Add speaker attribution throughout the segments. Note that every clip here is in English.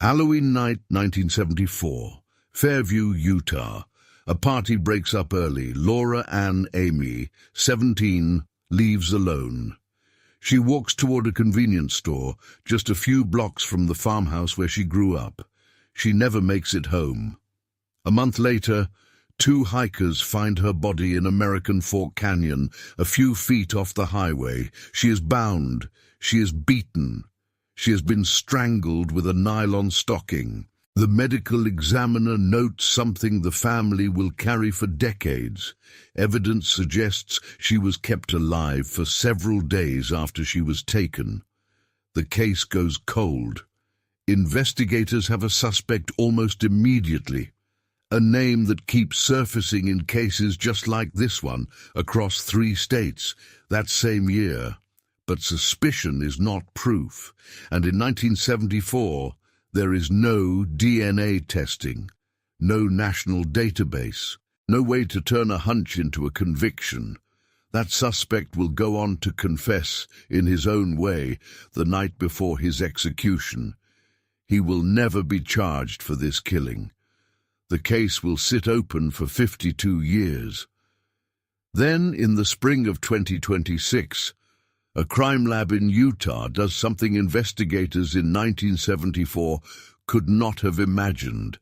Speaker 1: Halloween night, 1974. Fairview, Utah. A party breaks up early. Laura Ann Aime, 17, leaves alone. She walks toward a convenience store, just a few blocks from the farmhouse where she grew up. She never makes it home. A month later, 2 hikers find her body in American Fork Canyon, a few feet off the highway. She is bound. She is beaten. She has been strangled with a nylon stocking. The medical examiner notes something the family will carry for decades. Evidence suggests she was kept alive for several days after she was taken. The case goes cold. Investigators have a suspect almost immediately. A name that keeps surfacing in cases just like this one across 3 states that same year. But suspicion is not proof, and in 1974 there is no DNA testing, no national database, no way to turn a hunch into a conviction. That suspect will go on to confess in his own way the night before his execution. He will never be charged for this killing. The case will sit open for 52 years. Then, in the spring of 2026, a crime lab in Utah does something investigators in 1974 could not have imagined.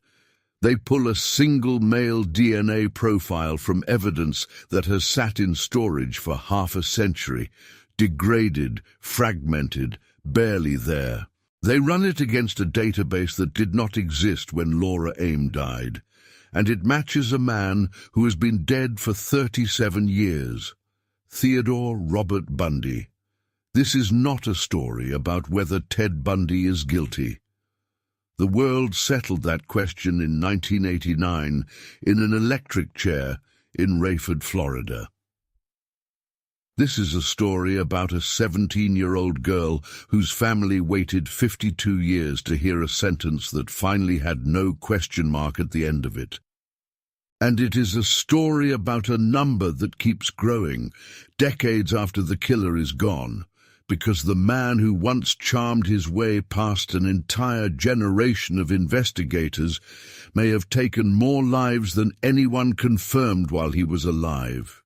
Speaker 1: They pull a single male DNA profile from evidence that has sat in storage for half a century, degraded, fragmented, barely there. They run it against a database that did not exist when Laura Anne died, and it matches a man who has been dead for 37 years, Theodore Robert Bundy. This is not a story about whether Ted Bundy is guilty. The world settled that question in 1989 in an electric chair in Rayford, Florida. This is a story about a 17-year-old girl whose family waited 52 years to hear a sentence that finally had no question mark at the end of it. And it is a story about a number that keeps growing, decades after the killer is gone, because the man who once charmed his way past an entire generation of investigators may have taken more lives than anyone confirmed while he was alive.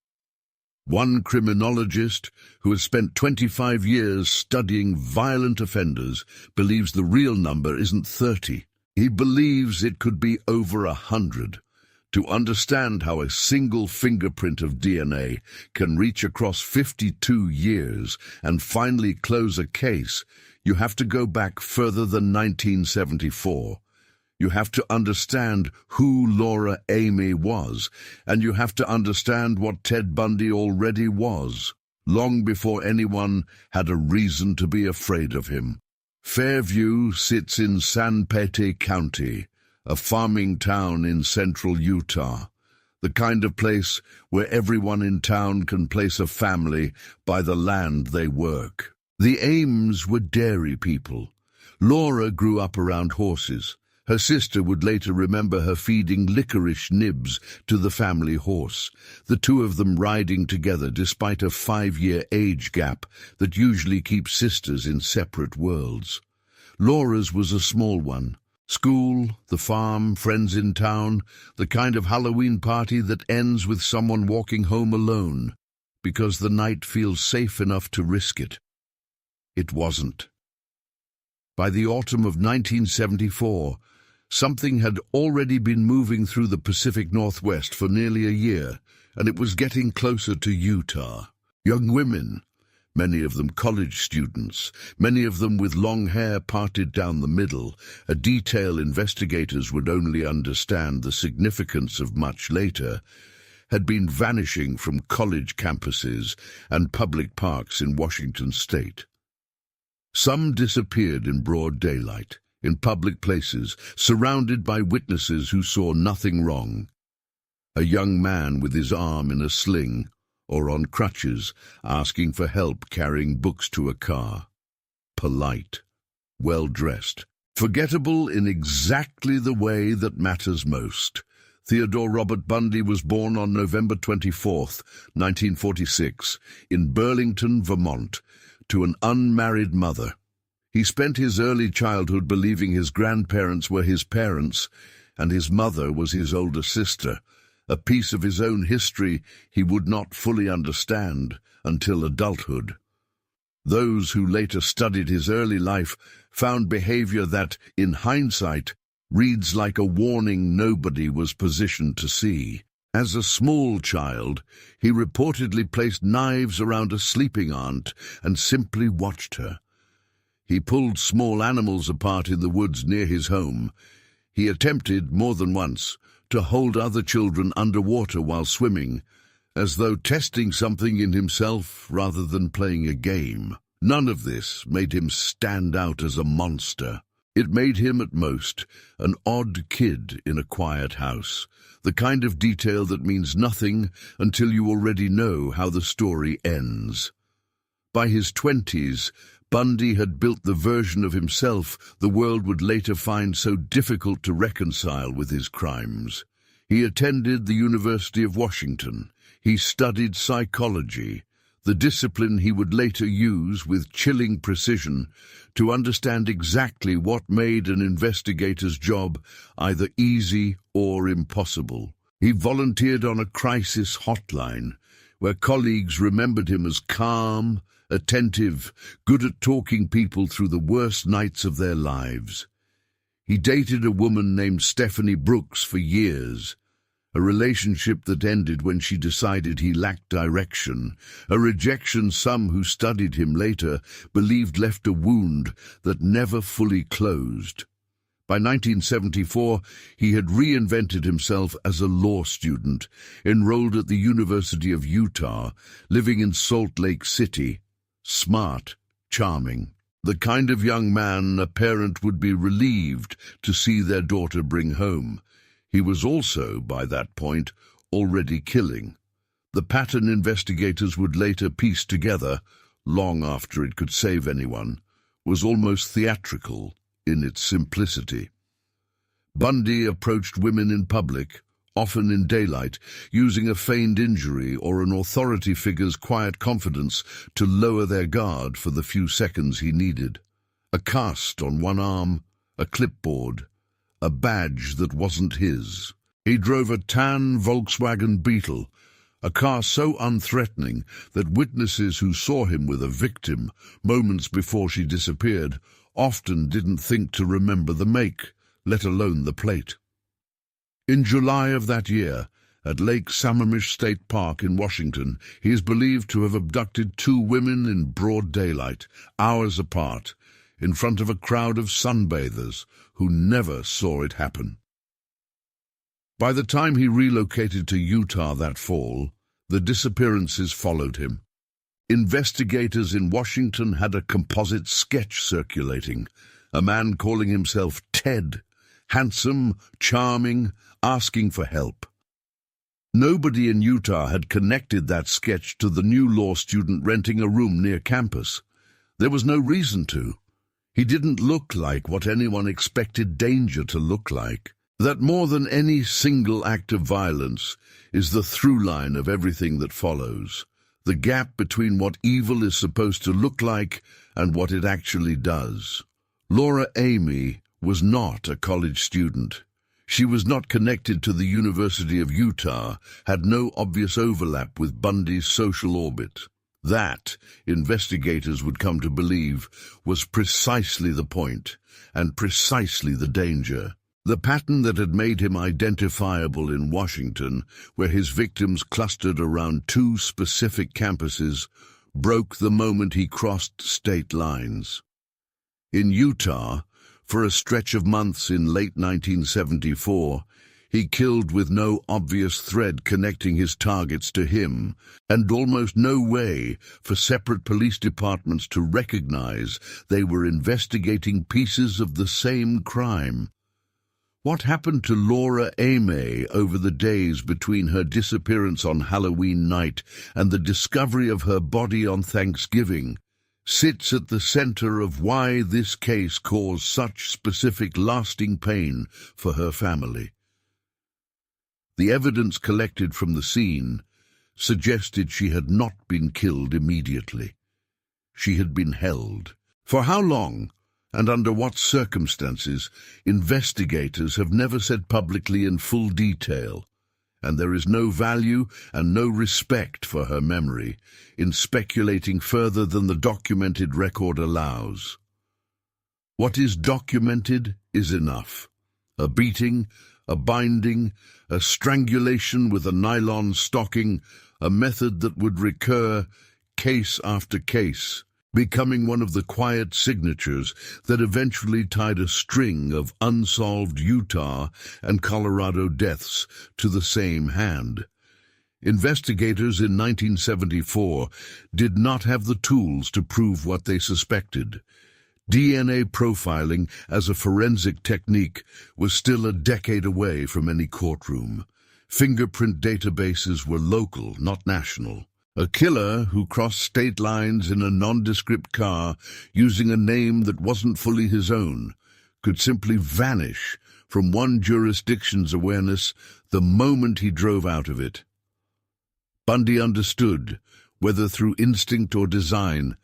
Speaker 1: One criminologist, who has spent 25 years studying violent offenders, believes the real number isn't 30. He believes it could be over 100. To understand how a single fingerprint of DNA can reach across 52 years and finally close a case, you have to go back further than 1974. You have to understand who Laura Aime was, and you have to understand what Ted Bundy already was, long before anyone had a reason to be afraid of him. Fairview sits in Sanpete County, a farming town in central Utah, the kind of place where everyone in town can place a family by the land they work. The Aimes were dairy people. Laura grew up around horses. Her sister would later remember her feeding licorice nibs to the family horse, the two of them riding together despite a 5-year age gap that usually keeps sisters in separate worlds. Laura's was a small one. School, the farm, friends in town, the kind of Halloween party that ends with someone walking home alone because the night feels safe enough to risk it. It wasn't. By the autumn of 1974, something had already been moving through the Pacific Northwest for nearly a year, and it was getting closer to Utah. Young women, many of them college students, many of them with long hair parted down the middle, a detail investigators would only understand the significance of much later, had been vanishing from college campuses and public parks in Washington state. Some disappeared in broad daylight, in public places, surrounded by witnesses who saw nothing wrong. A young man with his arm in a sling, or on crutches, asking for help carrying books to a car. Polite, well-dressed, forgettable in exactly the way that matters most. Theodore Robert Bundy was born on November 24, 1946, in Burlington, Vermont, to an unmarried mother. He spent his early childhood believing his grandparents were his parents and his mother was his older sister, a piece of his own history he would not fully understand until adulthood. Those who later studied his early life found behavior that, in hindsight, reads like a warning nobody was positioned to see. As a small child, he reportedly placed knives around a sleeping aunt and simply watched her. He pulled small animals apart in the woods near his home. He attempted, more than once, to hold other children underwater while swimming, as though testing something in himself rather than playing a game. None of this made him stand out as a monster. It made him, at most, an odd kid in a quiet house, the kind of detail that means nothing until you already know how the story ends. By his 20s, Bundy had built the version of himself the world would later find so difficult to reconcile with his crimes. He attended the University of Washington. He studied psychology, the discipline he would later use with chilling precision to understand exactly what made an investigator's job either easy or impossible. He volunteered on a crisis hotline, where colleagues remembered him as calm, attentive, good at talking people through the worst nights of their lives. He dated a woman named Stephanie Brooks for years, a relationship that ended when she decided he lacked direction, a rejection some who studied him later believed left a wound that never fully closed. By 1974, he had reinvented himself as a law student, enrolled at the University of Utah, living in Salt Lake City. Smart, charming, the kind of young man a parent would be relieved to see their daughter bring home. He was also, by that point, already killing. The pattern investigators would later piece together, long after it could save anyone, was almost theatrical in its simplicity. Bundy approached women in public, often in daylight, using a feigned injury or an authority figure's quiet confidence to lower their guard for the few seconds he needed. A cast on one arm, a clipboard, a badge that wasn't his. He drove a tan Volkswagen Beetle, a car so unthreatening that witnesses who saw him with a victim moments before she disappeared often didn't think to remember the make, let alone the plate. In July of that year, at Lake Sammamish State Park in Washington, he is believed to have abducted 2 women in broad daylight, hours apart, in front of a crowd of sunbathers who never saw it happen. By the time he relocated to Utah that fall, the disappearances followed him. Investigators in Washington had a composite sketch circulating, a man calling himself Ted, handsome, charming, asking for help. Nobody in Utah had connected that sketch to the new law student renting a room near campus. There was no reason to. He didn't look like what anyone expected danger to look like. That more than any single act of violence is the through line of everything that follows, the gap between what evil is supposed to look like and what it actually does. Laura Anne was not a college student. She was not connected to the University of Utah, had no obvious overlap with Bundy's social orbit. That, investigators would come to believe, was precisely the point, and precisely the danger. The pattern that had made him identifiable in Washington, where his victims clustered around 2 specific campuses, broke the moment he crossed state lines. In Utah, for a stretch of months in late 1974, he killed with no obvious thread connecting his targets to him, and almost no way for separate police departments to recognize they were investigating pieces of the same crime. What happened to Laura Aime over the days between her disappearance on Halloween night and the discovery of her body on Thanksgiving sits at the center of why this case caused such specific lasting pain for her family. The evidence collected from the scene suggested she had not been killed immediately. She had been held. For how long? and under what circumstances, investigators have never said publicly in full detail, and there is no value and no respect for her memory in speculating further than the documented record allows. What is documented is enough. A beating, a binding, a strangulation with a nylon stocking, a method that would recur case after case, becoming one of the quiet signatures that eventually tied a string of unsolved Utah and Colorado deaths to the same hand. Investigators in 1974 did not have the tools to prove what they suspected. DNA profiling as a forensic technique was still a decade away from any courtroom. Fingerprint databases were local, not national. A killer who crossed state lines in a nondescript car using a name that wasn't fully his own could simply vanish from one jurisdiction's awareness the moment he drove out of it. Bundy understood, whether through instinct or design,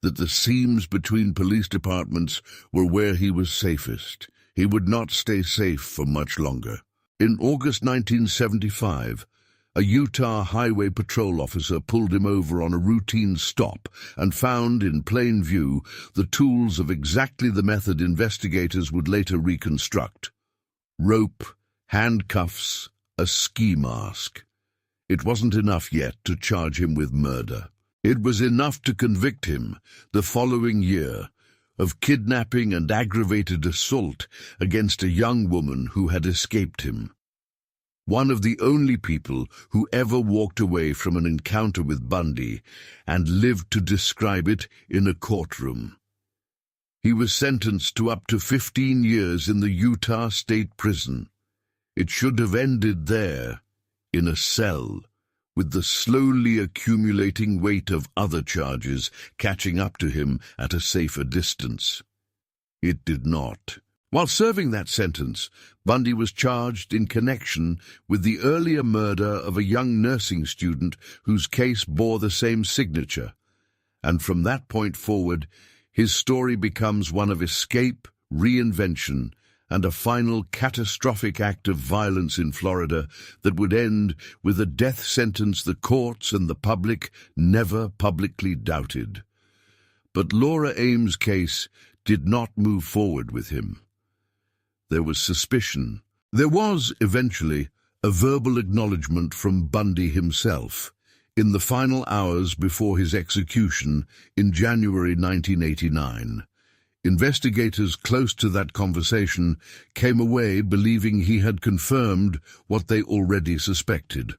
Speaker 1: that the seams between police departments were where he was safest. He would not stay safe for much longer. In August 1975, a Utah Highway Patrol officer pulled him over on a routine stop and found in plain view the tools of exactly the method investigators would later reconstruct. Rope, handcuffs, a ski mask. It wasn't enough yet to charge him with murder. It was enough to convict him, the following year, of kidnapping and aggravated assault against a young woman who had escaped him. One of the only people who ever walked away from an encounter with Bundy and lived to describe it in a courtroom. He was sentenced to up to 15 years in the Utah State Prison. It should have ended there, in a cell, with the slowly accumulating weight of other charges catching up to him at a safer distance. It did not. While serving that sentence, Bundy was charged in connection with the earlier murder of a young nursing student whose case bore the same signature, and from that point forward, his story becomes one of escape, reinvention, and a final catastrophic act of violence in Florida that would end with a death sentence the courts and the public never publicly doubted. But Laura Aime's case did not move forward with him. There was suspicion. There was, eventually, a verbal acknowledgement from Bundy himself in the final hours before his execution in January 1989. Investigators close to that conversation came away believing he had confirmed what they already suspected.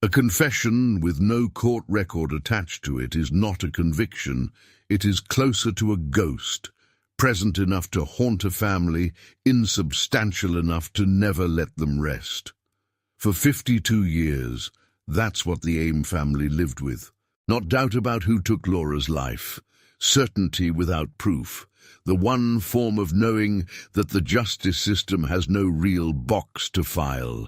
Speaker 1: A confession with no court record attached to it is not a conviction. It is closer to a ghost, present enough to haunt a family, insubstantial enough to never let them rest. For 52 years, that's what the Aime family lived with. Not doubt about who took Laura's life, certainty without proof, the one form of knowing that the justice system has no real box to file.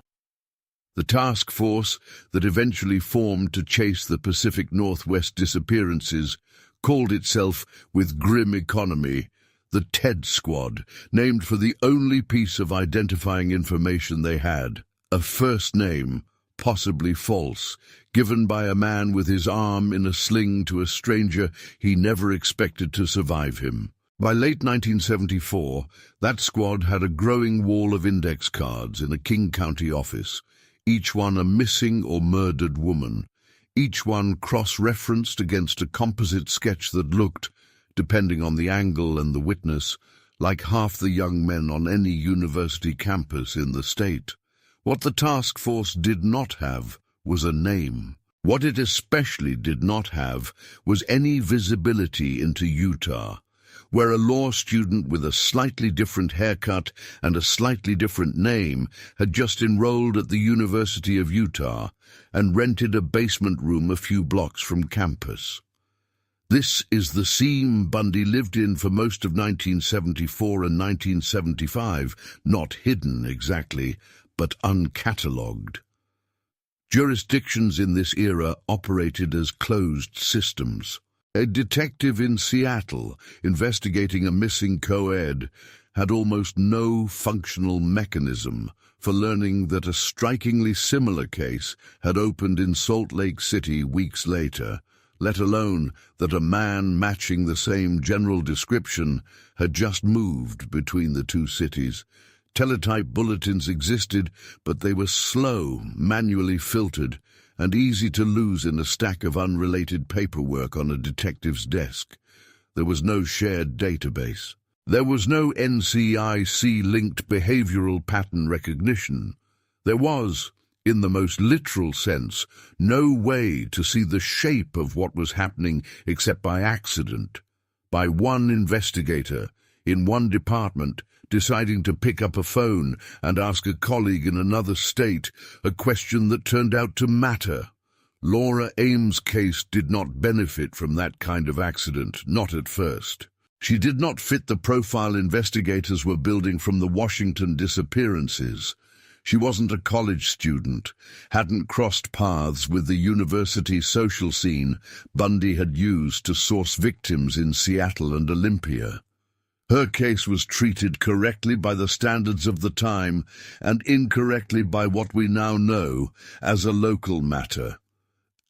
Speaker 1: The task force that eventually formed to chase the Pacific Northwest disappearances called itself, with grim economy, the Ted Squad, named for the only piece of identifying information they had, a first name, possibly false, given by a man with his arm in a sling to a stranger he never expected to survive him. By late 1974, that squad had a growing wall of index cards in a King County office, each one a missing or murdered woman, each one cross-referenced against a composite sketch that looked, depending on the angle and the witness, like half the young men on any university campus in the state. What the task force did not have was a name. What it especially did not have was any visibility into Utah, where a law student with a slightly different haircut and a slightly different name had just enrolled at the University of Utah and rented a basement room a few blocks from campus. This is the seam Bundy lived in for most of 1974 and 1975, not hidden exactly, but uncatalogued. Jurisdictions in this era operated as closed systems. A detective in Seattle investigating a missing co-ed had almost no functional mechanism for learning that a strikingly similar case had opened in Salt Lake City weeks later, let alone that a man matching the same general description had just moved between the two cities. Teletype bulletins existed, but they were slow, manually filtered, and easy to lose in a stack of unrelated paperwork on a detective's desk. There was no shared database. There was no NCIC-linked behavioral pattern recognition. There was, in the most literal sense, no way to see the shape of what was happening except by accident, by one investigator in one department deciding to pick up a phone and ask a colleague in another state a question that turned out to matter. Laura Aime's case did not benefit from that kind of accident, not at first. She did not fit the profile investigators were building from the Washington disappearances. She wasn't a college student, hadn't crossed paths with the university social scene Bundy had used to source victims in Seattle and Olympia. Her case was treated correctly by the standards of the time and incorrectly by what we now know as a local matter.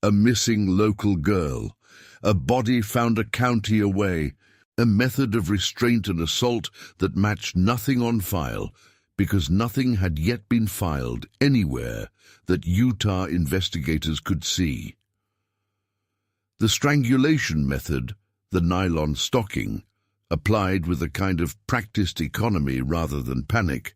Speaker 1: A missing local girl, a body found a county away, a method of restraint and assault that matched nothing on file because nothing had yet been filed anywhere that Utah investigators could see. The strangulation method, the nylon stocking, applied with a kind of practiced economy rather than panic,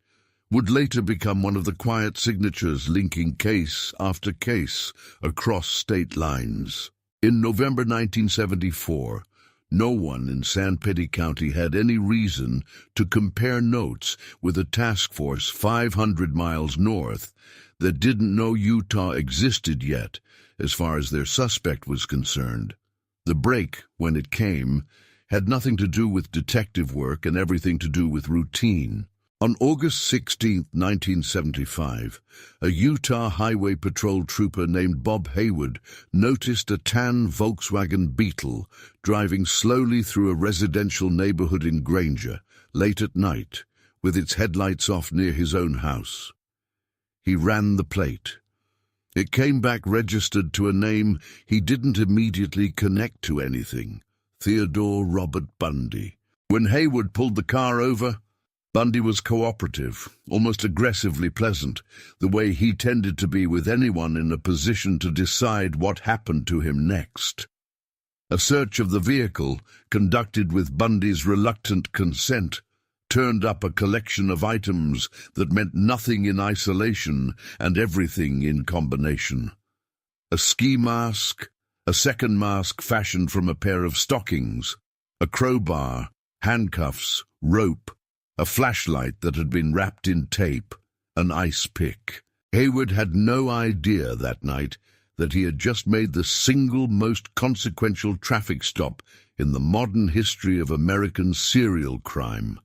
Speaker 1: would later become one of the quiet signatures linking case after case across state lines. In November 1974, no one in Sanpete County had any reason to compare notes with a task force 500 miles north that didn't know Utah existed yet, as far as their suspect was concerned. The break, when it came, had nothing to do with detective work and everything to do with routine. On August 16, 1975, a Utah Highway Patrol trooper named Bob Haywood noticed a tan Volkswagen Beetle driving slowly through a residential neighborhood in Granger, late at night, with its headlights off near his own house. He ran the plate. It came back registered to a name he didn't immediately connect to anything: Theodore Robert Bundy. When Haywood pulled the car over, Bundy was cooperative, almost aggressively pleasant, the way he tended to be with anyone in a position to decide what happened to him next. A search of the vehicle, conducted with Bundy's reluctant consent, turned up a collection of items that meant nothing in isolation and everything in combination. A ski mask, a second mask fashioned from a pair of stockings, a crowbar, handcuffs, rope, a flashlight that had been wrapped in tape, an ice pick. Haywood had no idea that night that he had just made the single most consequential traffic stop in the modern history of American serial crime.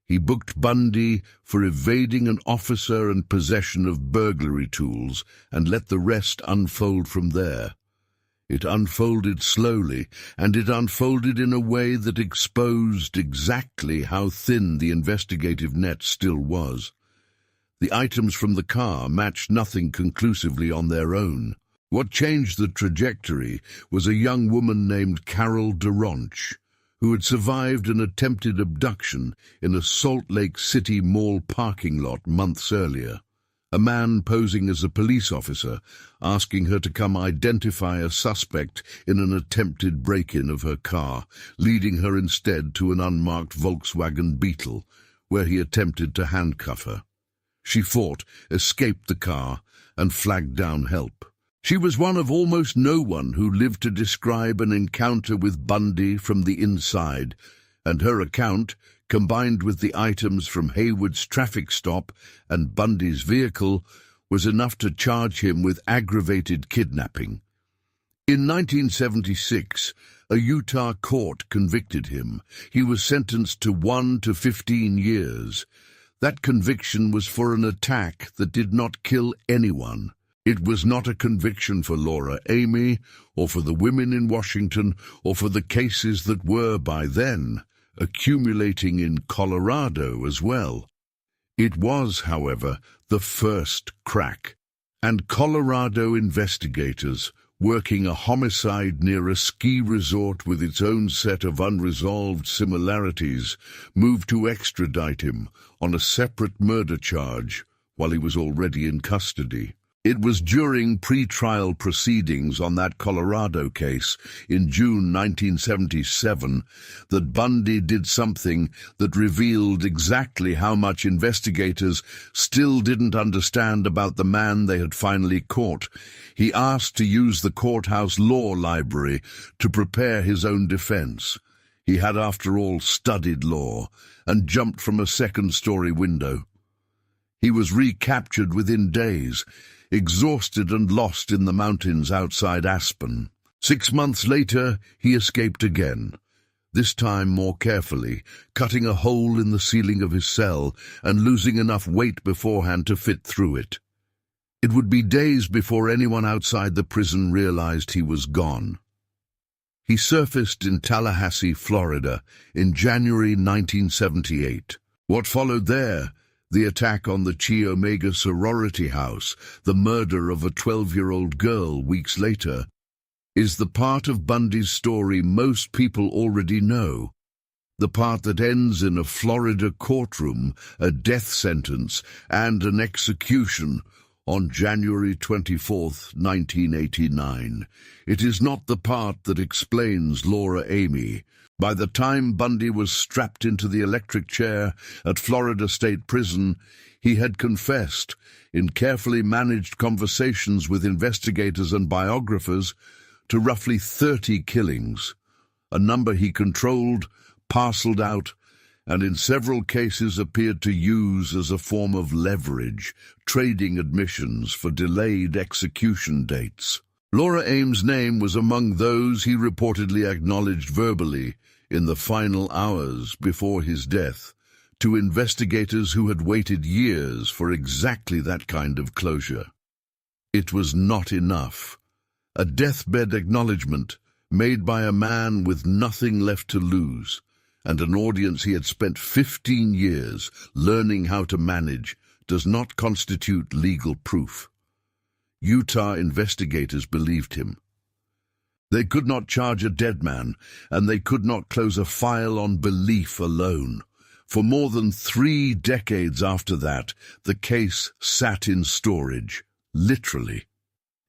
Speaker 1: He booked Bundy for evading an officer and possession of burglary tools and let the rest unfold from there. It unfolded slowly, and it unfolded in a way that exposed exactly how thin the investigative net still was. The items from the car matched nothing conclusively on their own. What changed the trajectory was a young woman named Carol DeRonch, who had survived an attempted abduction in a Salt Lake City mall parking lot months earlier. A man posing as a police officer, asking her to come identify a suspect in an attempted break-in of her car, leading her instead to an unmarked Volkswagen Beetle, where he attempted to handcuff her. She fought, escaped the car, and flagged down help. She was one of almost no one who lived to describe an encounter with Bundy from the inside, and her account, combined with the items from Haywood's traffic stop and Bundy's vehicle, was enough to charge him with aggravated kidnapping. In 1976, a Utah court convicted him. He was sentenced to 1 to 15 years. That conviction was for an attack that did not kill anyone. It was not a conviction for Laura Anne, or for the women in Washington, or for the cases that were, by then, accumulating in Colorado as well. It was, however, the first crack, and Colorado investigators, working a homicide near a ski resort with its own set of unresolved similarities, moved to extradite him on a separate murder charge while he was already in custody. It was during pre-trial proceedings on that Colorado case in June 1977 that Bundy did something that revealed exactly how much investigators still didn't understand about the man they had finally caught. He asked to use the courthouse law library to prepare his own defense. He had, after all, studied law and jumped from a second-story window. He was recaptured within days, exhausted and lost in the mountains outside Aspen. 6 months later, he escaped again, this time more carefully, cutting a hole in the ceiling of his cell and losing enough weight beforehand to fit through it. It would be days before anyone outside the prison realized he was gone. He surfaced in Tallahassee, Florida, in January 1978. What followed there, the attack on the Chi Omega sorority house, the murder of a 12-year-old girl weeks later, is the part of Bundy's story most people already know. The part that ends in a Florida courtroom, a death sentence, and an execution on January 24, 1989. It is not the part that explains Laura Anne. By the time Bundy was strapped into the electric chair at Florida State Prison, he had confessed, in carefully managed conversations with investigators and biographers, to roughly 30 killings, a number he controlled, parceled out, and in several cases appeared to use as a form of leverage, trading admissions for delayed execution dates. Laura Aime's name was among those he reportedly acknowledged verbally in the final hours before his death to investigators who had waited years for exactly that kind of closure. It was not enough. A deathbed acknowledgement made by a man with nothing left to lose, and an audience he had spent 15 years learning how to manage, does not constitute legal proof. Utah investigators believed him. They could not charge a dead man, and they could not close a file on belief alone. For more than 3 decades after that, the case sat in storage, literally.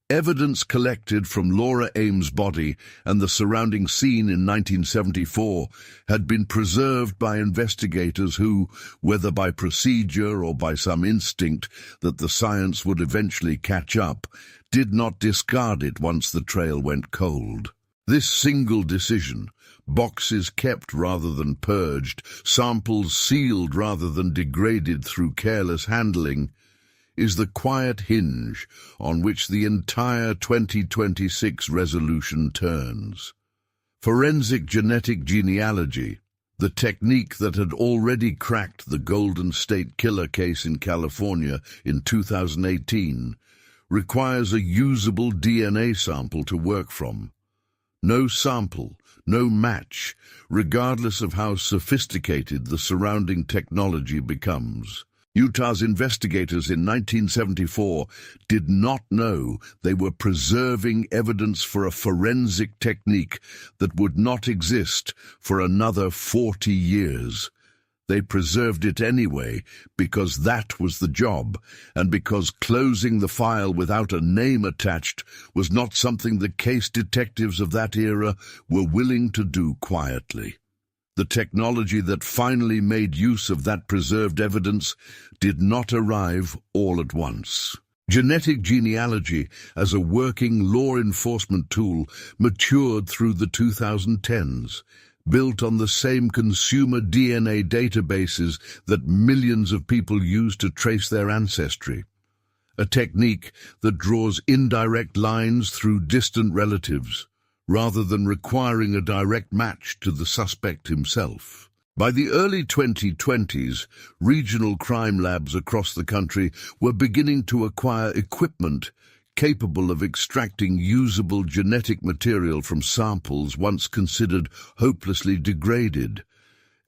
Speaker 1: Evidence collected from Laura Aime's body and the surrounding scene in 1974 had been preserved by investigators who, whether by procedure or by some instinct that the science would eventually catch up, did not discard it once the trail went cold. This single decision, boxes kept rather than purged, samples sealed rather than degraded through careless handling, is the quiet hinge on which the entire 2026 resolution turns. Forensic genetic genealogy, the technique that had already cracked the Golden State Killer case in California in 2018, requires a usable DNA sample to work from. No sample, no match, regardless of how sophisticated the surrounding technology becomes. Utah's investigators in 1974 did not know they were preserving evidence for a forensic technique that would not exist for another 40 years. They preserved it anyway because that was the job, and because closing the file without a name attached was not something the case detectives of that era were willing to do quietly. The technology that finally made use of that preserved evidence did not arrive all at once. Genetic genealogy as a working law enforcement tool matured through the 2010s, built on the same consumer DNA databases that millions of people use to trace their ancestry. A technique that draws indirect lines through distant relatives, rather than requiring a direct match to the suspect himself. By the early 2020s, regional crime labs across the country were beginning to acquire equipment capable of extracting usable genetic material from samples once considered hopelessly degraded.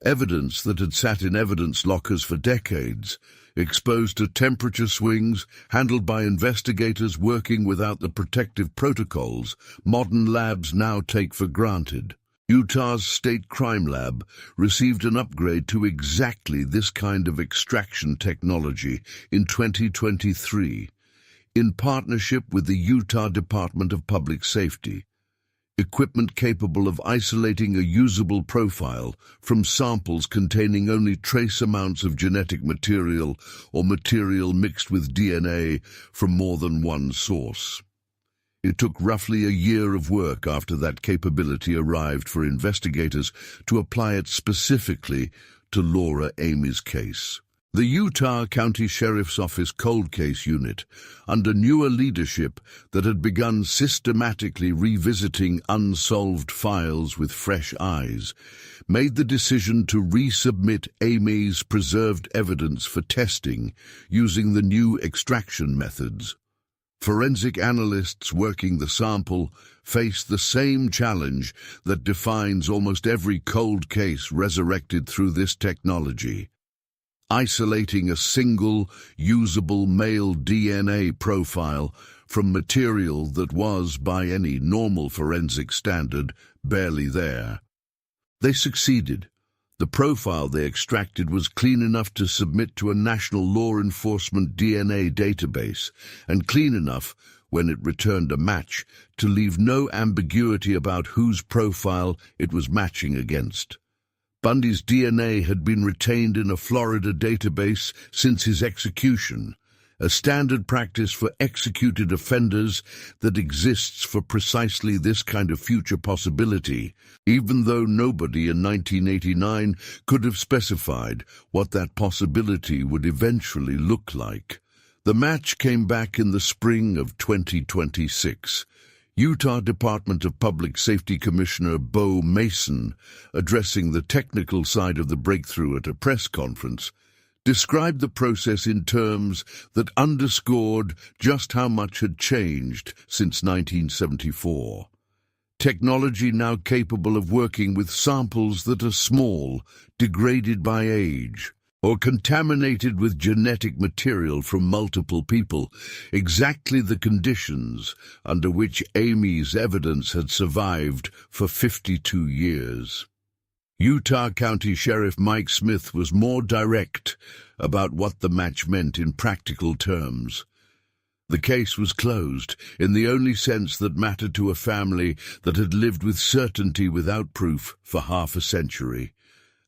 Speaker 1: Evidence that had sat in evidence lockers for decades, exposed to temperature swings, handled by investigators working without the protective protocols modern labs now take for granted. Utah's State Crime Lab received an upgrade to exactly this kind of extraction technology in 2023, in partnership with the Utah Department of Public Safety. Equipment capable of isolating a usable profile from samples containing only trace amounts of genetic material or material mixed with DNA from more than one source. It took roughly a year of work after that capability arrived for investigators to apply it specifically to Laura Aime's case. The Utah County Sheriff's Office Cold Case Unit, under newer leadership that had begun systematically revisiting unsolved files with fresh eyes, made the decision to resubmit Aime's preserved evidence for testing using the new extraction methods. Forensic analysts working the sample face the same challenge that defines almost every cold case resurrected through this technology: isolating a single, usable male DNA profile from material that was, by any normal forensic standard, barely there. They succeeded. The profile they extracted was clean enough to submit to a national law enforcement DNA database, and clean enough, when it returned a match, to leave no ambiguity about whose profile it was matching against. Bundy's DNA had been retained in a Florida database since his execution, a standard practice for executed offenders that exists for precisely this kind of future possibility, even though nobody in 1989 could have specified what that possibility would eventually look like. The match came back in the spring of 2026. Utah Department of Public Safety Commissioner Bo Mason, addressing the technical side of the breakthrough at a press conference, described the process in terms that underscored just how much had changed since 1974. Technology now capable of working with samples that are small, degraded by age, or contaminated with genetic material from multiple people, exactly the conditions under which Aime's evidence had survived for 52 years. Utah County Sheriff Mike Smith was more direct about what the match meant in practical terms. The case was closed in the only sense that mattered to a family that had lived with certainty without proof for half a century.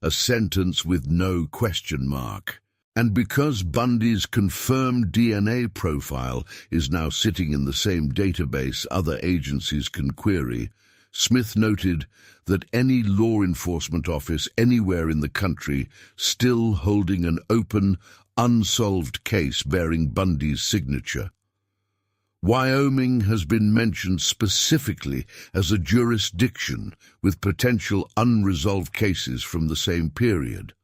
Speaker 1: A sentence with no question mark. And because Bundy's confirmed DNA profile is now sitting in the same database other agencies can query, Smith noted that any law enforcement office anywhere in the country still holding an open, unsolved case bearing Bundy's signature. Wyoming has been mentioned specifically as a jurisdiction with potential unresolved cases from the same period.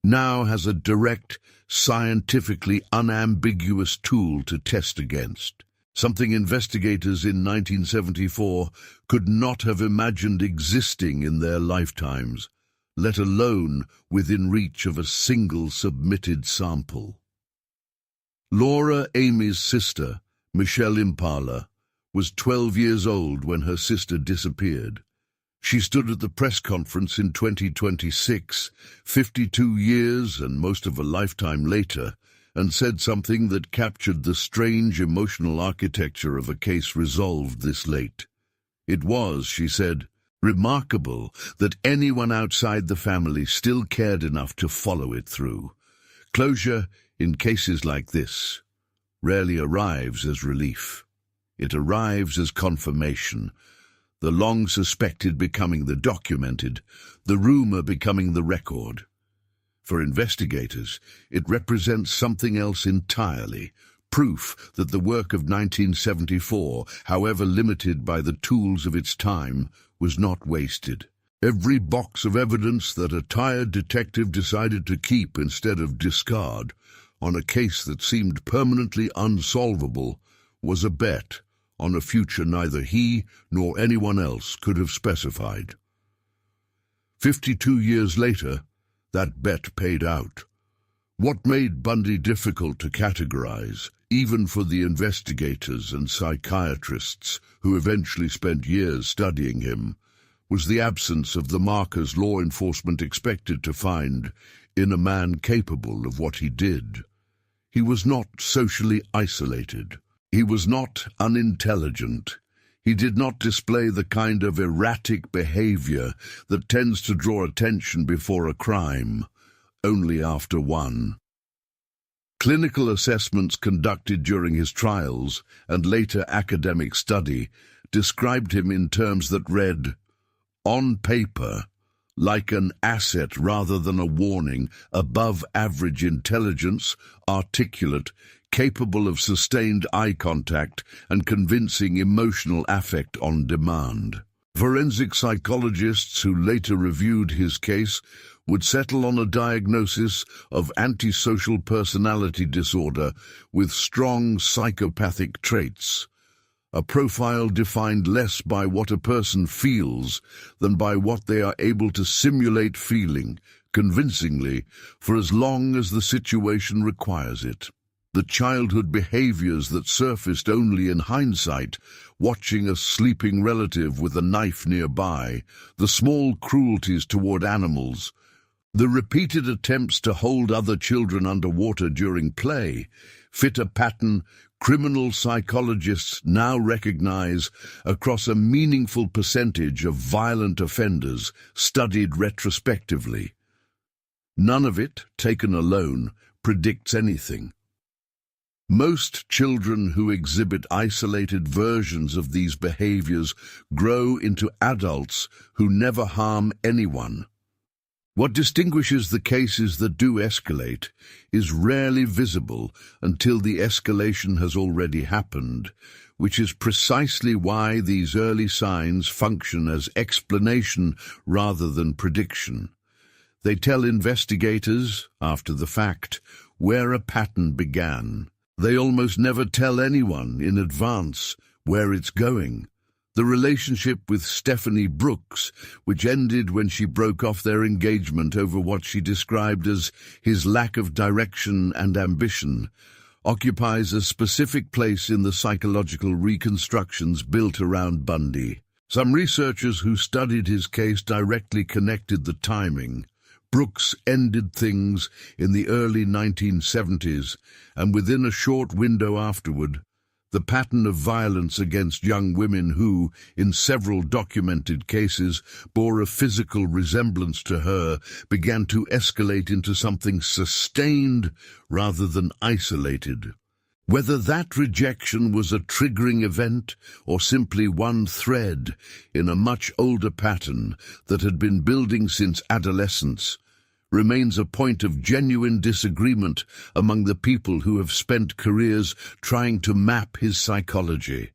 Speaker 1: Now has a direct, scientifically unambiguous tool to test against. Something investigators in 1974 could not have imagined existing in their lifetimes, let alone within reach of a single submitted sample. Laura Aime's sister, Michelle Impala, was 12 years old when her sister disappeared. She stood at the press conference in 2026, 52 years and most of a lifetime later, and said something that captured the strange emotional architecture of a case resolved this late. It was, she said, remarkable that anyone outside the family still cared enough to follow it through. Closure, in cases like this, rarely arrives as relief. It arrives as confirmation, the long suspected becoming the documented, the rumor becoming the record. For investigators, it represents something else entirely, proof that the work of 1974, however limited by the tools of its time, was not wasted. Every box of evidence that a tired detective decided to keep instead of discard on a case that seemed permanently unsolvable was a bet on a future neither he nor anyone else could have specified. 52 years later, that bet paid out. What made Bundy difficult to categorize, even for the investigators and psychiatrists who eventually spent years studying him, was the absence of the markers law enforcement expected to find in a man capable of what he did. He was not socially isolated. He was not unintelligent. He did not display the kind of erratic behavior that tends to draw attention before a crime, only after one. Clinical assessments conducted during his trials and later academic study described him in terms that read, on paper, like an asset rather than a warning, above average intelligence, articulate, capable of sustained eye contact and convincing emotional affect on demand. Forensic psychologists who later reviewed his case would settle on a diagnosis of antisocial personality disorder with strong psychopathic traits, a profile defined less by what a person feels than by what they are able to simulate feeling, convincingly, for as long as the situation requires it. The childhood behaviors that surfaced only in hindsight, watching a sleeping relative with a knife nearby, the small cruelties toward animals, the repeated attempts to hold other children underwater during play, fit a pattern criminal psychologists now recognize across a meaningful percentage of violent offenders studied retrospectively. None of it, taken alone, predicts anything. Most children who exhibit isolated versions of these behaviors grow into adults who never harm anyone. What distinguishes the cases that do escalate is rarely visible until the escalation has already happened, which is precisely why these early signs function as explanation rather than prediction. They tell investigators, after the fact, where a pattern began. They almost never tell anyone in advance where it's going. The relationship with Stephanie Brooks, which ended when she broke off their engagement over what she described as his lack of direction and ambition, occupies a specific place in the psychological reconstructions built around Bundy. Some researchers who studied his case directly connected the timing. Brooks ended things in the early 1970s, and within a short window afterward, the pattern of violence against young women who, in several documented cases, bore a physical resemblance to her, began to escalate into something sustained rather than isolated. Whether that rejection was a triggering event or simply one thread in a much older pattern that had been building since adolescence remains a point of genuine disagreement among the people who have spent careers trying to map his psychology.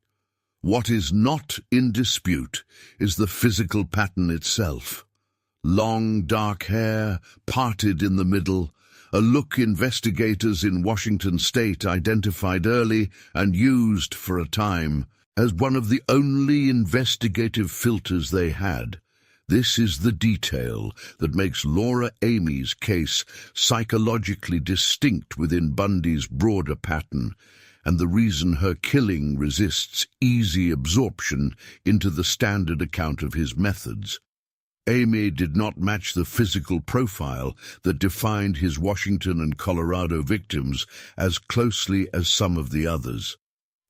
Speaker 1: What is not in dispute is the physical pattern itself. Long, dark hair, parted in the middle, a look investigators in Washington state identified early and used for a time as one of the only investigative filters they had. This is the detail that makes Laura Aime's case psychologically distinct within Bundy's broader pattern, and the reason her killing resists easy absorption into the standard account of his methods. Aime did not match the physical profile that defined his Washington and Colorado victims as closely as some of the others.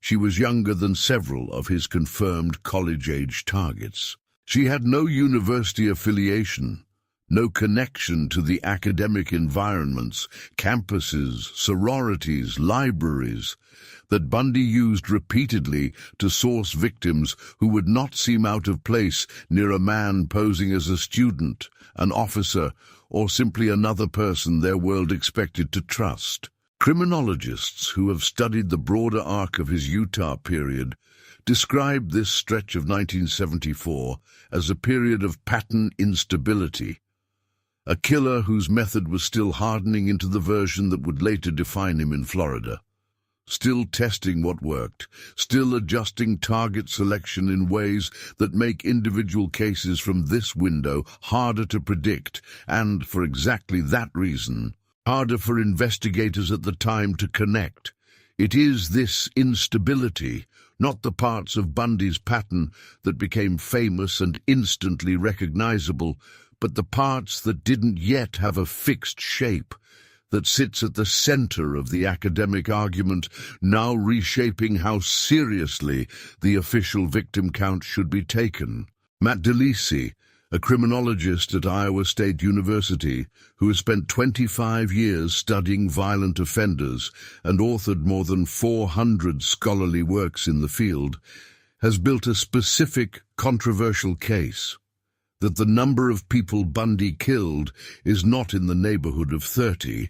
Speaker 1: She was younger than several of his confirmed college-age targets. She had no university affiliation, no connection to the academic environments, campuses, sororities, libraries, that Bundy used repeatedly to source victims who would not seem out of place near a man posing as a student, an officer, or simply another person their world expected to trust. Criminologists who have studied the broader arc of his Utah period described this stretch of 1974 as a period of pattern instability, a killer whose method was still hardening into the version that would later define him in Florida. still testing what worked, still adjusting target selection in ways that make individual cases from this window harder to predict, and, for exactly that reason, harder for investigators at the time to connect. It is this instability, not the parts of Bundy's pattern that became famous and instantly recognizable, but the parts that didn't yet have a fixed shape, that sits at the center of the academic argument, now reshaping how seriously the official victim count should be taken. Matt DeLisi, a criminologist at Iowa State University who has spent 25 years studying violent offenders and authored more than 400 scholarly works in the field, has built a specific, controversial case that the number of people Bundy killed is not in the neighborhood of 30,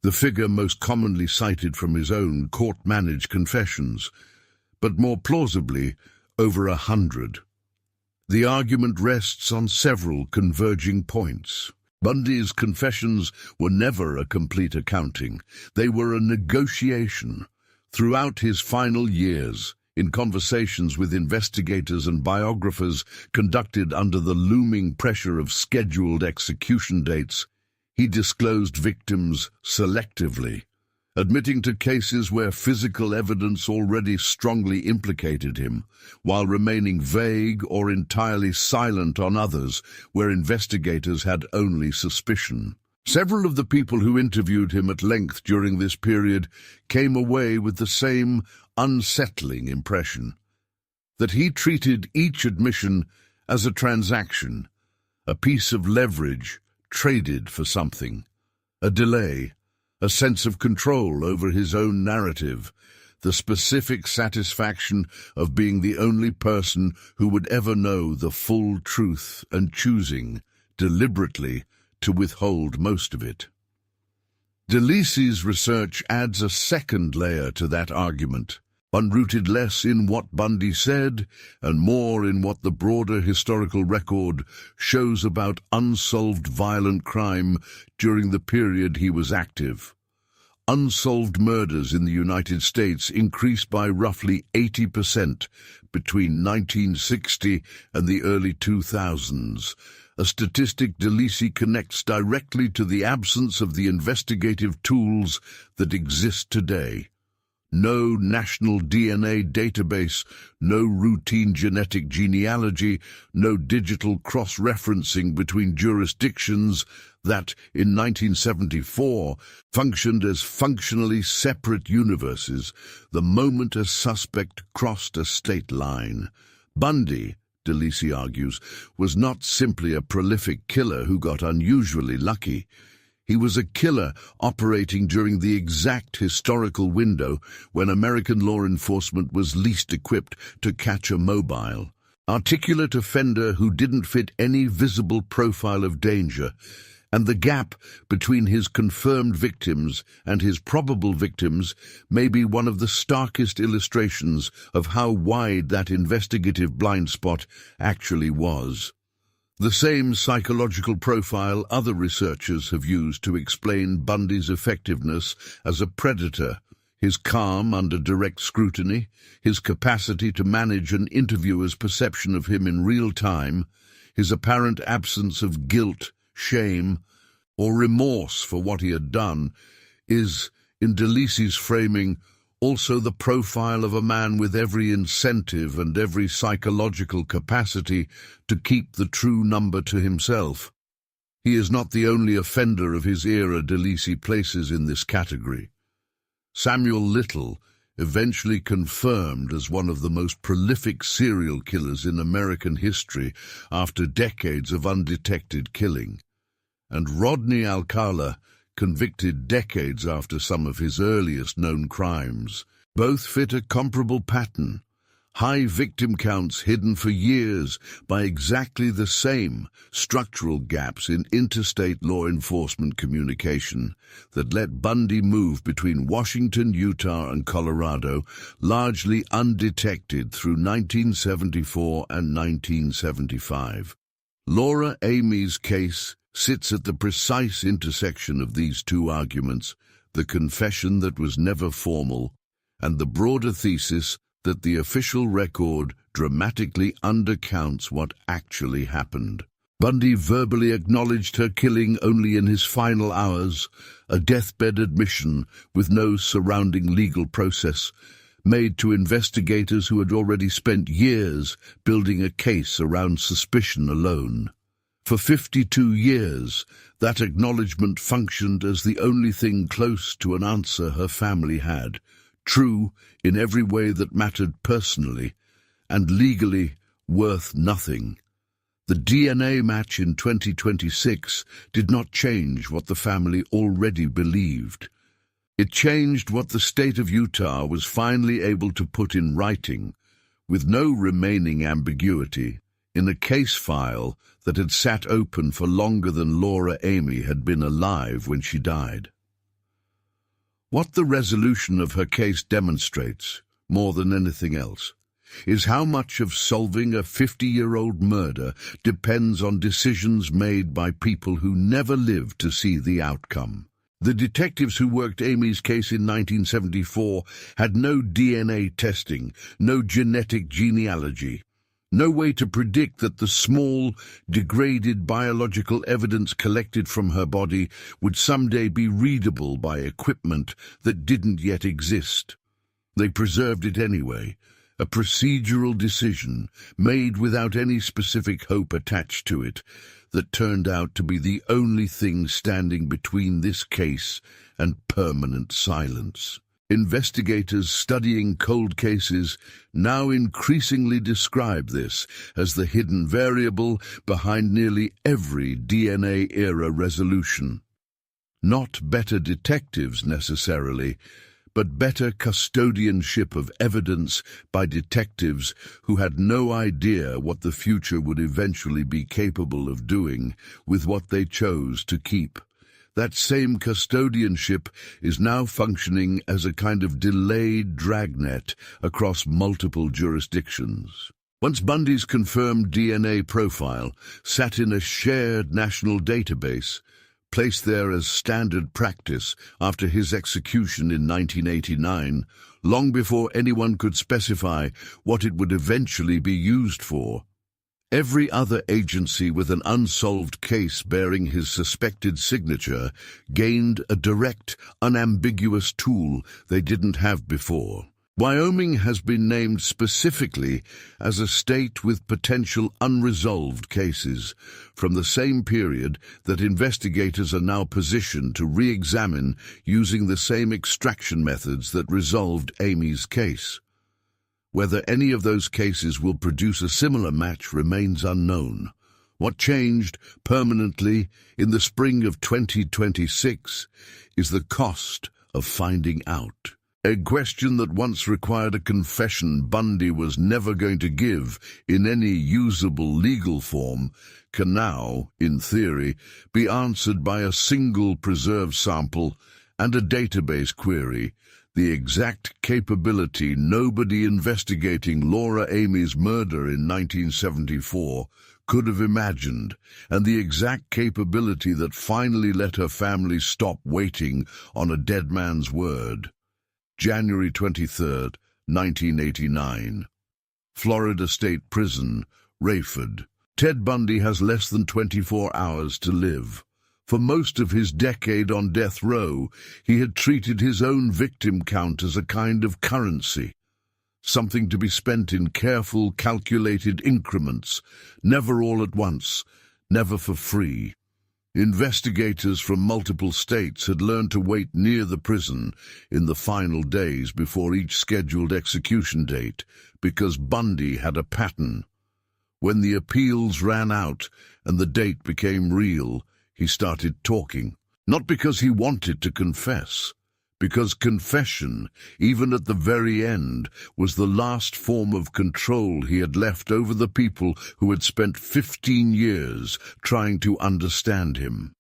Speaker 1: the figure most commonly cited from his own court-managed confessions, but more plausibly, over 100. The argument rests on several converging points. Bundy's confessions were never a complete accounting. They were a negotiation. Throughout his final years, in conversations with investigators and biographers conducted under the looming pressure of scheduled execution dates, he disclosed victims selectively, admitting to cases where physical evidence already strongly implicated him, while remaining vague or entirely silent on others where investigators had only suspicion. Several of the people who interviewed him at length during this period came away with the same unsettling impression, that he treated each admission as a transaction, a piece of leverage traded for something, a delay, a sense of control over his own narrative, the specific satisfaction of being the only person who would ever know the full truth and choosing, deliberately, to withhold most of it. DeLisi's research adds a second layer to that argument, one rooted less in what Bundy said and more in what the broader historical record shows about unsolved violent crime during the period he was active. Unsolved murders in the United States increased by roughly 80% between 1960 and the early 2000s, a statistic DeLisi connects directly to the absence of the investigative tools that exist today. No national DNA database, no routine genetic genealogy, no digital cross-referencing between jurisdictions that, in 1974, functioned as functionally separate universes the moment a suspect crossed a state line. Bundy, DeLisi argues, was not simply a prolific killer who got unusually lucky. He was a killer operating during the exact historical window when American law enforcement was least equipped to catch a mobile, articulate offender who didn't fit any visible profile of danger, and the gap between his confirmed victims and his probable victims may be one of the starkest illustrations of how wide that investigative blind spot actually was. The same psychological profile other researchers have used to explain Bundy's effectiveness as a predator, his calm under direct scrutiny, his capacity to manage an interviewer's perception of him in real time, his apparent absence of guilt, shame, or remorse for what he had done, is, in DeLisi's framing, also the profile of a man with every incentive and every psychological capacity to keep the true number to himself. He is not the only offender of his era DeLisi places in this category. Samuel Little, eventually confirmed as one of the most prolific serial killers in American history after decades of undetected killing, and Rodney Alcala, convicted decades after some of his earliest known crimes, both fit a comparable pattern. High victim counts hidden for years by exactly the same structural gaps in interstate law enforcement communication that let Bundy move between Washington, Utah, and Colorado largely undetected through 1974 and 1975. Laura Aime's case sits at the precise intersection of these two arguments, the confession that was never formal and the broader thesis that the official record dramatically undercounts what actually happened. Bundy verbally acknowledged her killing only in his final hours, a deathbed admission with no surrounding legal process, made to investigators who had already spent years building a case around suspicion alone. For 52 years, that acknowledgement functioned as the only thing close to an answer her family had, true in every way that mattered personally, and legally worth nothing. The DNA match in 2026 did not change what the family already believed. It changed what the state of Utah was finally able to put in writing, with no remaining ambiguity, in a case file that had sat open for longer than Laura Anne had been alive when she died. What the resolution of her case demonstrates, more than anything else, is how much of solving a 50-year-old murder depends on decisions made by people who never lived to see the outcome. The detectives who worked Amy's case in 1974 had no DNA testing, no genetic genealogy, no way to predict that the small, degraded biological evidence collected from her body would someday be readable by equipment that didn't yet exist. They preserved it anyway, a procedural decision made without any specific hope attached to it that turned out to be the only thing standing between this case and permanent silence. Investigators studying cold cases now increasingly describe this as the hidden variable behind nearly every DNA-era resolution. Not better detectives necessarily, but better custodianship of evidence by detectives who had no idea what the future would eventually be capable of doing with what they chose to keep. That same custodianship is now functioning as a kind of delayed dragnet across multiple jurisdictions. Once Bundy's confirmed DNA profile sat in a shared national database, placed there as standard practice after his execution in 1989, long before anyone could specify what it would eventually be used for, every other agency with an unsolved case bearing his suspected signature gained a direct, unambiguous tool they didn't have before. Wyoming has been named specifically as a state with potential unresolved cases from the same period that investigators are now positioned to re-examine using the same extraction methods that resolved Amy's case. Whether any of those cases will produce a similar match remains unknown. What changed permanently in the spring of 2026 is the cost of finding out. A question that once required a confession Bundy was never going to give in any usable legal form can now, in theory, be answered by a single preserved sample and a database query, the exact capability nobody investigating Laura Aime's murder in 1974 could have imagined, and the exact capability that finally let her family stop waiting on a dead man's word. January 23, 1989. Florida State Prison, Rayford. Ted Bundy has less than 24 hours to live. For most of his decade on death row, he had treated his own victim count as a kind of currency, something to be spent in careful, calculated increments, never all at once, never for free. Investigators from multiple states had learned to wait near the prison in the final days before each scheduled execution date, because Bundy had a pattern. When the appeals ran out and the date became real, he started talking, not because he wanted to confess, because confession, even at the very end, was the last form of control he had left over the people who had spent 15 years trying to understand him.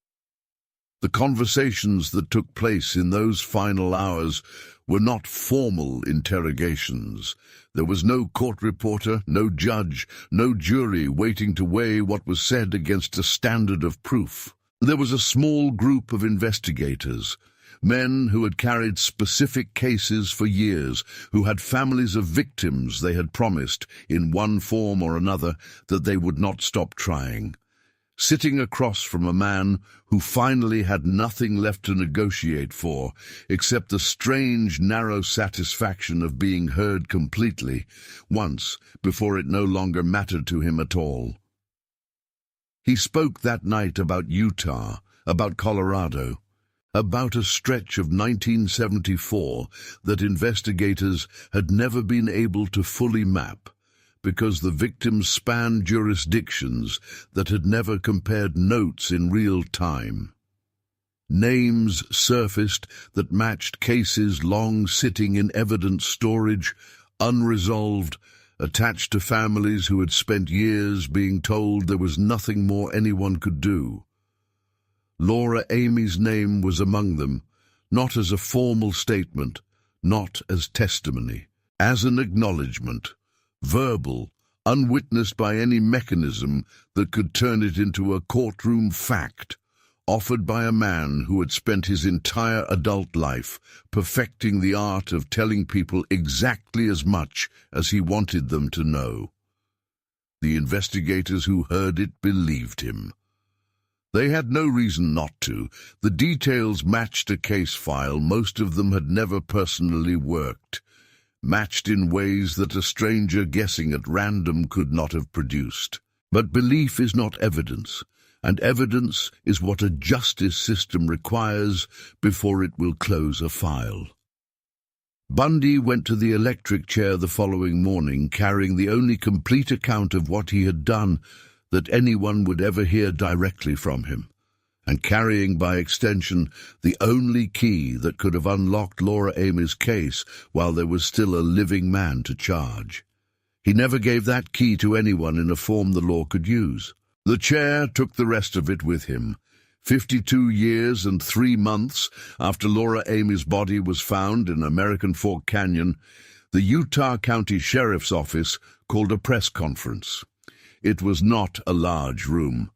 Speaker 1: The conversations that took place in those final hours were not formal interrogations. There was no court reporter, no judge, no jury waiting to weigh what was said against a standard of proof. There was a small group of investigators, Men who had carried specific cases for years, who had families of victims they had promised, in one form or another, that they would not stop trying. Sitting across from a man who finally had nothing left to negotiate for, except the strange, narrow satisfaction of being heard completely, once, before it no longer mattered to him at all. He spoke that night about Utah, about Colorado, about a stretch of 1974 that investigators had never been able to fully map, because the victims spanned jurisdictions that had never compared notes in real time. Names surfaced that matched cases long sitting in evidence storage, unresolved, attached to families who had spent years being told there was nothing more anyone could do. Laura Aime's name was among them, not as a formal statement, not as testimony, as an acknowledgement, verbal, unwitnessed by any mechanism that could turn it into a courtroom fact, offered by a man who had spent his entire adult life perfecting the art of telling people exactly as much as he wanted them to know. The investigators who heard it believed him. They had no reason not to. The details matched a case file most of them had never personally worked, matched in ways that a stranger guessing at random could not have produced. But belief is not evidence, and evidence is what a justice system requires before it will close a file. Bundy went to the electric chair the following morning, carrying the only complete account of what he had done that anyone would ever hear directly from him, and carrying by extension the only key that could have unlocked Laura Aime's case while there was still a living man to charge. He never gave that key to anyone in a form the law could use. The chair took the rest of it with him. 52 years and 3 months after Laura Aime's body was found in American Fork Canyon, the Utah County Sheriff's Office called a press conference. It was not a large room.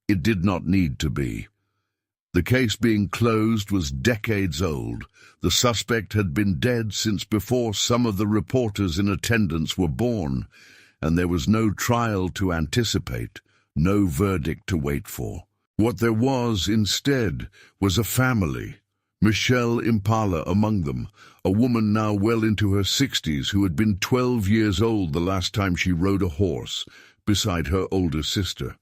Speaker 1: It did not need to be. The case being closed was decades old. The suspect had been dead since before some of the reporters in attendance were born, and there was no trial to anticipate, no verdict to wait for. What there was instead was a family, Michelle Impala among them, a woman now well into her 60s who had been 12 years old the last time she rode a horse, beside her older sister.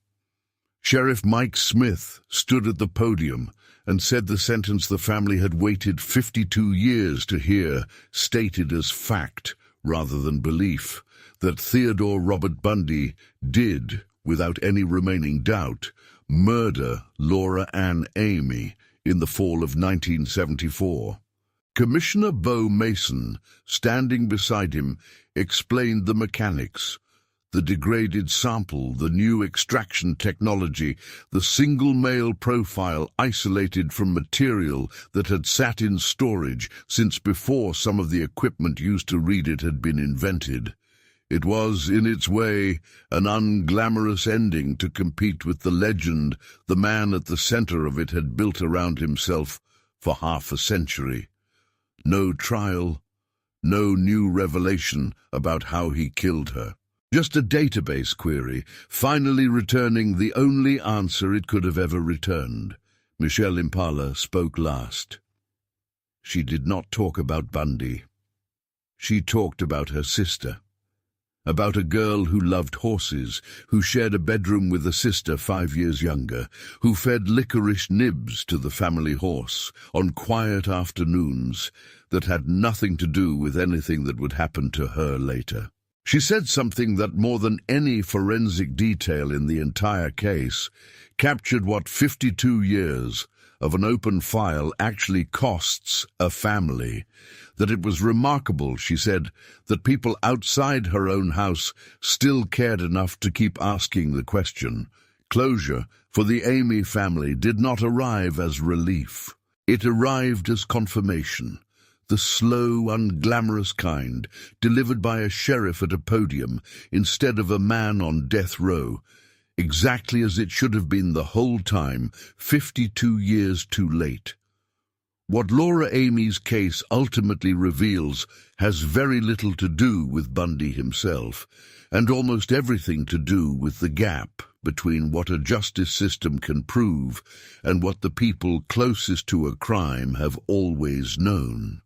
Speaker 1: Sheriff Mike Smith stood at the podium and said the sentence the family had waited 52 years to hear, stated as fact rather than belief, that Theodore Robert Bundy did, without any remaining doubt, murder Laura Ann Aime in the fall of 1974. Commissioner Bo Mason, standing beside him, explained the mechanics. The degraded sample, the new extraction technology, the single male profile isolated from material that had sat in storage since before some of the equipment used to read it had been invented. It was, in its way, an unglamorous ending to compete with the legend the man at the center of it had built around himself for half a century. No trial, no new revelation about how he killed her. Just a database query, finally returning the only answer it could have ever returned. Michelle Impala spoke last. She did not talk about Bundy. She talked about her sister, about a girl who loved horses, who shared a bedroom with a sister 5 years younger, who fed licorice nibs to the family horse on quiet afternoons that had nothing to do with anything that would happen to her later. She said something that, more than any forensic detail in the entire case, captured what 52 years of an open file actually costs a family. That it was remarkable, she said, that people outside her own house still cared enough to keep asking the question. Closure for the Aime family did not arrive as relief. It arrived as confirmation. The slow, unglamorous kind, delivered by a sheriff at a podium instead of a man on death row, exactly as it should have been the whole time, 52 years too late. What Laura Aime's case ultimately reveals has very little to do with Bundy himself, and almost everything to do with the gap between what a justice system can prove and what the people closest to a crime have always known.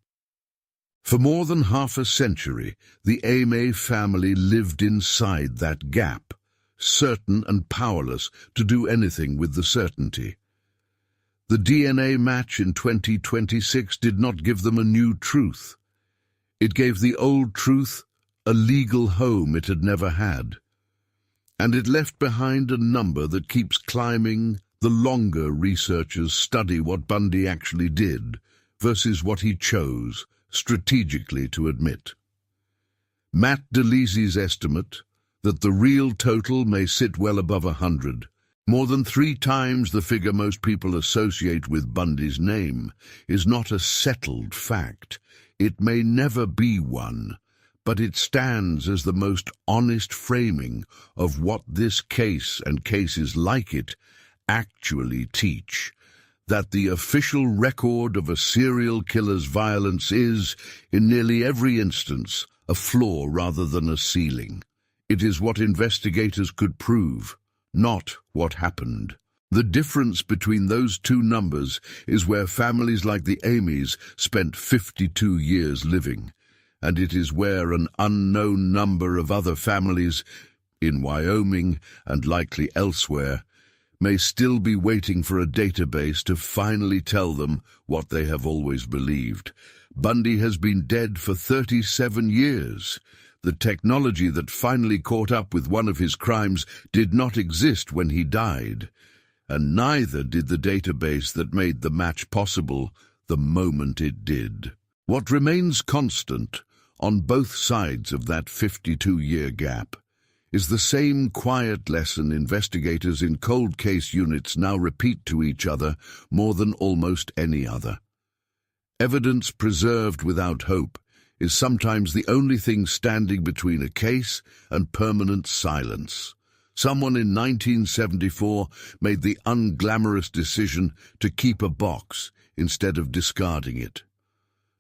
Speaker 1: For more than half a century, the Aime family lived inside that gap, certain and powerless to do anything with the certainty. The DNA match in 2026 did not give them a new truth. It gave the old truth a legal home it had never had. And it left behind a number that keeps climbing the longer researchers study what Bundy actually did versus what he chose strategically to admit. Matt DeLisi's estimate that the real total may sit well above 100, more than 3 times the figure most people associate with Bundy's name, is not a settled fact. It may never be one, but it stands as the most honest framing of what this case and cases like it actually teach. That the official record of a serial killer's violence is, in nearly every instance, a flaw rather than a ceiling. It is what investigators could prove, not what happened. The difference between those two numbers is where families like the Aimes spent 52 years living, and it is where an unknown number of other families, in Wyoming and likely elsewhere, may still be waiting for a database to finally tell them what they have always believed. Bundy has been dead for 37 years. The technology that finally caught up with one of his crimes did not exist when he died, and neither did the database that made the match possible the moment it did. What remains constant on both sides of that 52-year gap is the same quiet lesson investigators in cold case units now repeat to each other more than almost any other. Evidence preserved without hope is sometimes the only thing standing between a case and permanent silence. Someone in 1974 made the unglamorous decision to keep a box instead of discarding it.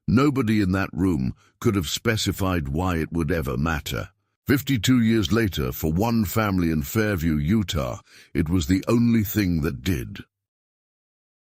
Speaker 1: Nobody in that room could have specified why it would ever matter. 52 years later, for one family in Fairview, Utah, it was the only thing that did.